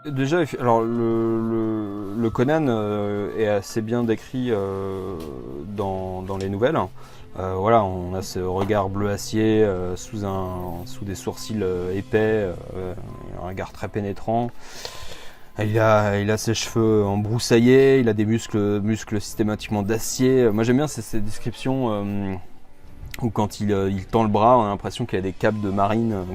Déjà, alors le Conan est assez bien décrit dans les nouvelles. Voilà, on a ce regard bleu acier sous des sourcils épais, un regard très pénétrant. Il a ses cheveux embroussaillés, il a des muscles systématiquement d'acier. Moi j'aime bien ces descriptions où quand il tend le bras, on a l'impression qu'il y a des capes de marine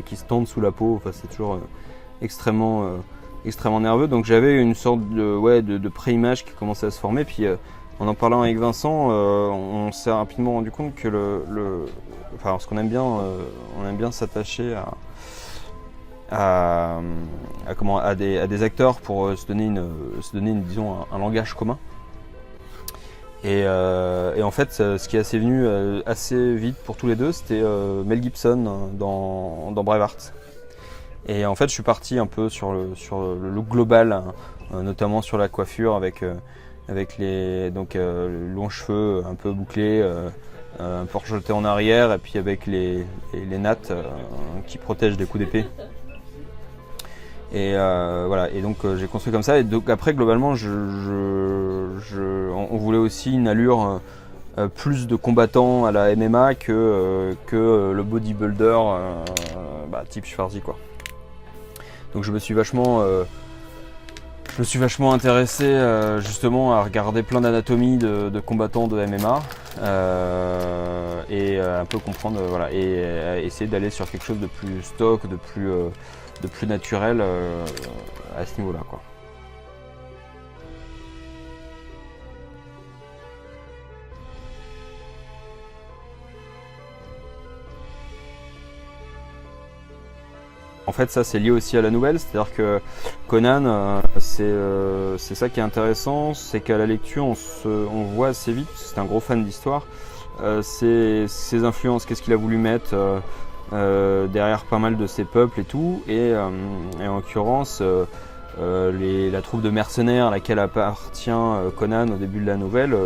qui se tendent sous la peau. Enfin, c'est toujours extrêmement nerveux. Donc j'avais une sorte de pré-image qui commençait à se former. Puis en parlant avec Vincent, on s'est rapidement rendu compte que enfin, parce qu'on aime bien, on aime bien s'attacher à des acteurs pour se donner disons, un langage commun. Et en fait, ce qui est assez venu assez vite pour tous les deux, c'était Mel Gibson dans Braveheart. Et en fait, je suis parti un peu sur le look global, hein, notamment sur la coiffure avec les longs cheveux un peu bouclés, un peu rejetés en arrière, et puis avec les nattes qui protègent des coups d'épée. Et voilà, et donc j'ai construit comme ça. Et donc après, globalement, on voulait aussi une allure plus de combattant à la MMA que le bodybuilder type Schwarzy, quoi. Donc je me suis vachement intéressé justement à regarder plein d'anatomies de combattants de MMA et un peu comprendre, voilà, et essayer d'aller sur quelque chose de plus stock, de plus naturel à ce niveau-là, quoi. En fait, ça c'est lié aussi à la nouvelle, c'est-à-dire que Conan, c'est ça qui est intéressant, c'est qu'à la lecture on voit assez vite, c'est un gros fan d'histoire, ses influences, qu'est-ce qu'il a voulu mettre derrière pas mal de ses peuples et tout, et en l'occurrence la troupe de mercenaires à laquelle appartient Conan au début de la nouvelle,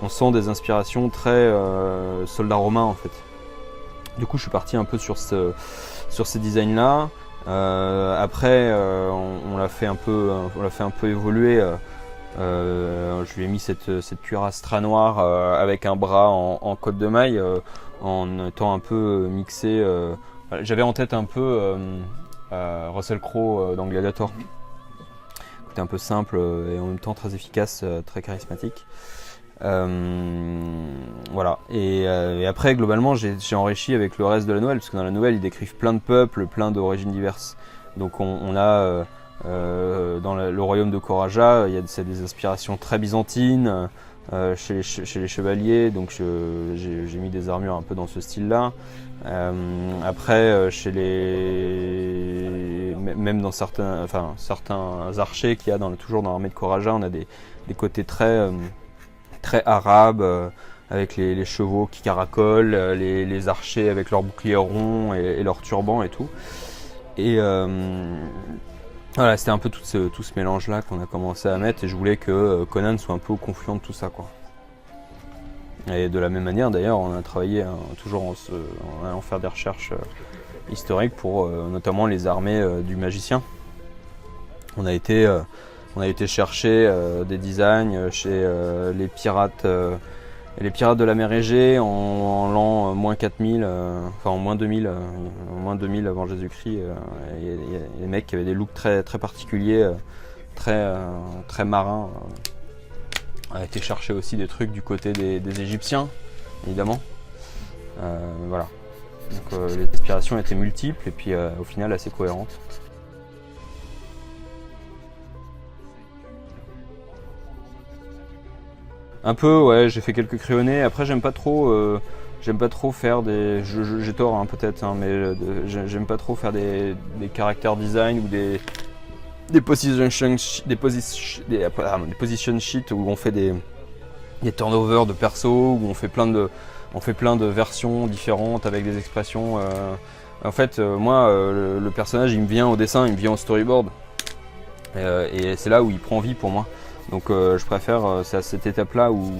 on sent des inspirations très soldats romains en fait. Du coup, je suis parti un peu sur ces designs-là. Après, on l'a fait un peu évoluer. Je lui ai mis cette cuirasse très noire avec un bras en côte de maille, en étant un peu mixé. J'avais en tête un peu Russell Crowe dans Gladiator. C'était un peu simple et en même temps très efficace, très charismatique. Voilà. Et après, globalement, j'ai enrichi avec le reste de la nouvelle, parce que dans la nouvelle, ils décrivent plein de peuples, plein d'origines diverses. Donc on a dans le royaume de Khoraja, il y a des inspirations très byzantines chez les chevaliers, donc j'ai mis des armures un peu dans ce style-là. Après, même dans certains archers qu'il y a toujours dans l'armée de Khoraja, on a des côtés très arabes, avec les chevaux qui caracolent, les archers avec leurs boucliers ronds et leurs turbans et tout. Et voilà, c'était un peu tout ce mélange-là qu'on a commencé à mettre, et je voulais que Conan soit un peu au confluent de tout ça, quoi. Et de la même manière, d'ailleurs, on a travaillé toujours en allant faire des recherches historiques pour notamment les armées du magicien. On a été chercher des designs chez les pirates de la mer Égée en l'an moins 4000, enfin en moins 2000, moins 2000 avant Jésus-Christ. Il y a des mecs qui avaient des looks très, très particuliers, très marins. On a été chercher aussi des trucs du côté des Égyptiens, évidemment. Voilà. Donc les inspirations étaient multiples et puis au final assez cohérentes. Un peu, ouais, j'ai fait quelques crayonnés. Après, j'aime pas trop faire des. J'ai tort, hein, peut-être, hein, mais j'aime pas trop faire des character design ou des position sheets où on fait des turnovers de perso, où on fait plein de versions différentes avec des expressions. En fait, moi, le personnage, il me vient au dessin, il me vient au storyboard, et c'est là où il prend vie pour moi. Donc je préfère, c'est à cette étape-là où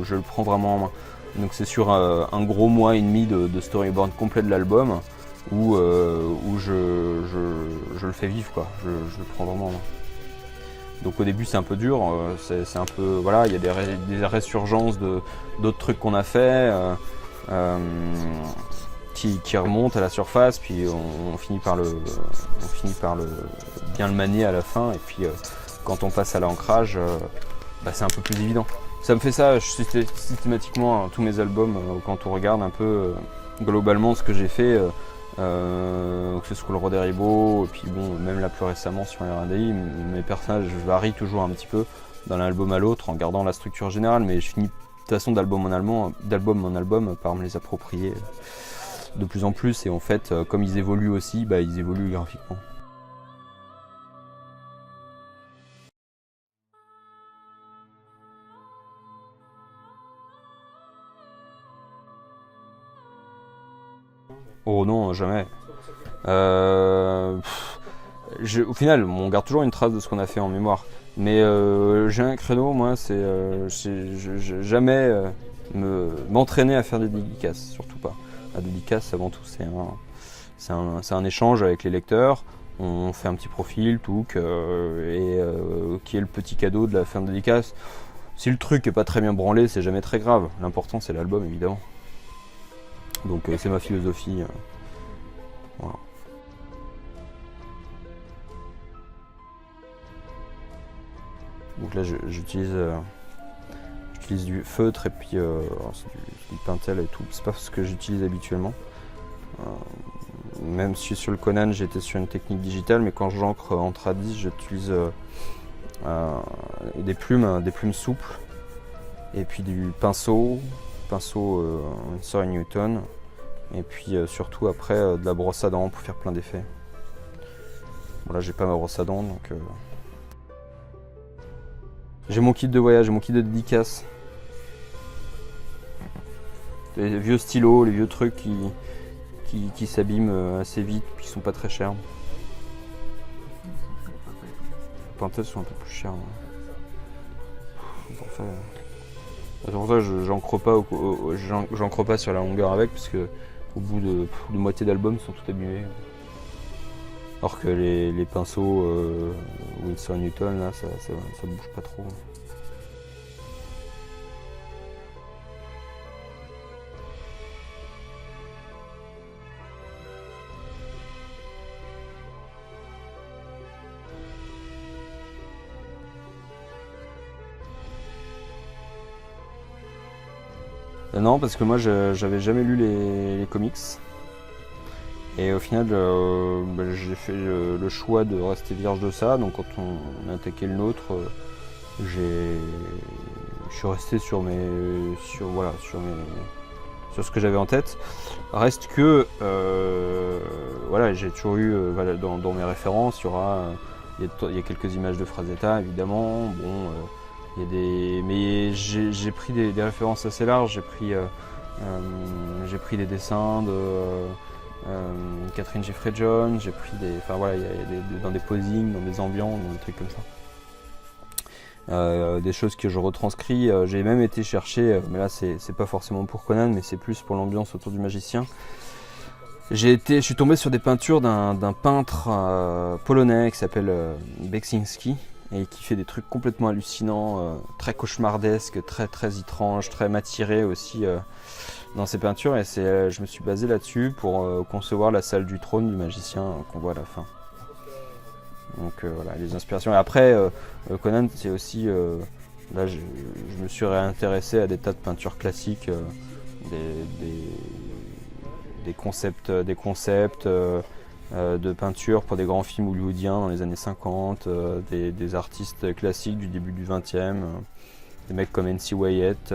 je le prends vraiment en main. Donc c'est sur un gros mois et demi de storyboard complet de l'album où je le fais vivre, quoi. Je le prends vraiment. Donc au début c'est un peu dur, c'est un peu, voilà, il y a des résurgences d'autres trucs qu'on a fait qui remontent à la surface, puis on finit par bien le manier à la fin, et puis quand on passe à l'ancrage, c'est un peu plus évident. Ça me fait ça systématiquement tous mes albums, quand on regarde un peu globalement ce que j'ai fait. Que ce soit le Roi des Ribauds, et puis bon, même là plus récemment sur RNDI, mes personnages varient toujours un petit peu d'un album à l'autre en gardant la structure générale, mais je finis de toute façon d'album en album par me les approprier de plus en plus, et en fait, comme ils évoluent aussi, ils évoluent graphiquement. Oh non, jamais. Au final, on garde toujours une trace de ce qu'on a fait en mémoire. Mais j'ai un créneau, moi, c'est jamais m'entraîner à faire des dédicaces, surtout pas. La dédicace, avant tout, c'est un échange avec les lecteurs. On fait un petit profil, tout, qui est le petit cadeau de la fin de dédicace. Si le truc est pas très bien branlé, c'est jamais très grave. L'important, c'est l'album, évidemment. Donc c'est ma philosophie. Voilà. Donc là j'utilise du feutre, et puis c'est du Pentel et tout. C'est pas ce que j'utilise habituellement. Même si sur le Conan j'étais sur une technique digitale, mais quand j'encre en tradi, j'utilise des plumes souples, et puis du pinceau Winsor & Newton, et puis surtout après de la brosse à dents pour faire plein d'effets. Bon, là j'ai pas ma brosse à dents, donc j'ai mon kit de voyage, mon kit de dédicace. Les vieux stylos, les vieux trucs qui s'abîment assez vite, puis qui sont pas très chers. Les Pentel sont un peu plus chers. C'est pour ça que j'encre pas sur la longueur avec, parce que au bout de moitié d'album, ils sont tout abîmés. Alors que les pinceaux Winsor & Newton, là, ça bouge pas trop. Non, parce que moi j'avais jamais lu les comics. Et au final, j'ai fait le choix de rester vierge de ça. Donc quand on a attaqué le nôtre, je suis resté sur ce que j'avais en tête. Reste que j'ai toujours eu dans mes références, il y a quelques images de Frazetta évidemment. Bon, mais j'ai pris des références assez larges. J'ai pris des dessins de Catherine Jeffrey John, j'ai pris dans des posings, dans des ambiances, dans des trucs comme ça. Des choses que je retranscris. J'ai même été chercher, mais là c'est pas forcément pour Conan, mais c'est plus pour l'ambiance autour du magicien. Je suis tombé sur des peintures d'un peintre polonais qui s'appelle Beksinski, et qui fait des trucs complètement hallucinants, très cauchemardesques, très très étranges, très matirés aussi dans ses peintures, et je me suis basé là-dessus pour concevoir la salle du trône du magicien qu'on voit à la fin. Donc voilà, les inspirations. Et après, Conan, c'est aussi... là, je me suis réintéressé à des tas de peintures classiques, des concepts de peinture pour des grands films hollywoodiens dans les années 50, des artistes classiques du début du 20e, des mecs comme N.C. Wyatt.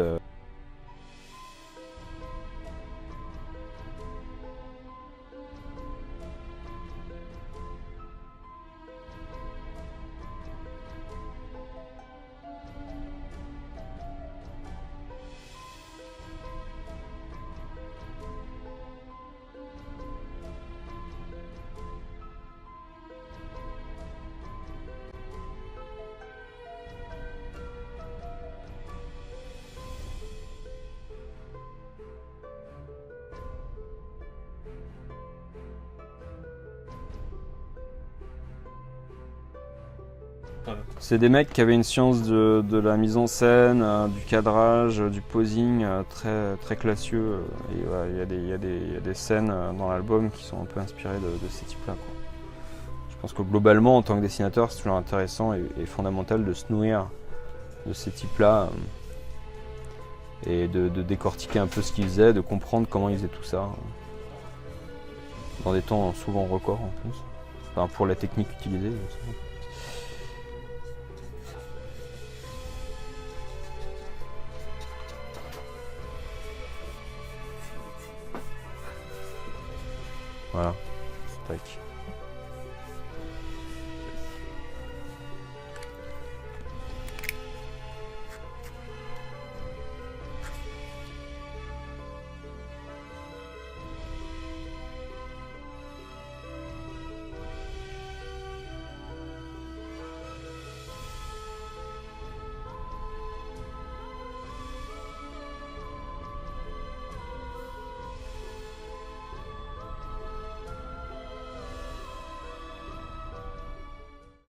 C'est des mecs qui avaient une science de la mise en scène, du cadrage, du posing très, très classieux. Et ouais, il y a des scènes dans l'album qui sont un peu inspirées de ces types-là, quoi. Je pense que globalement, en tant que dessinateur, c'est toujours intéressant et fondamental de se nourrir de ces types-là et de décortiquer un peu ce qu'ils faisaient, de comprendre comment ils faisaient tout ça. Dans des temps souvent records en plus. Enfin, pour la technique utilisée. Voilà. Tac.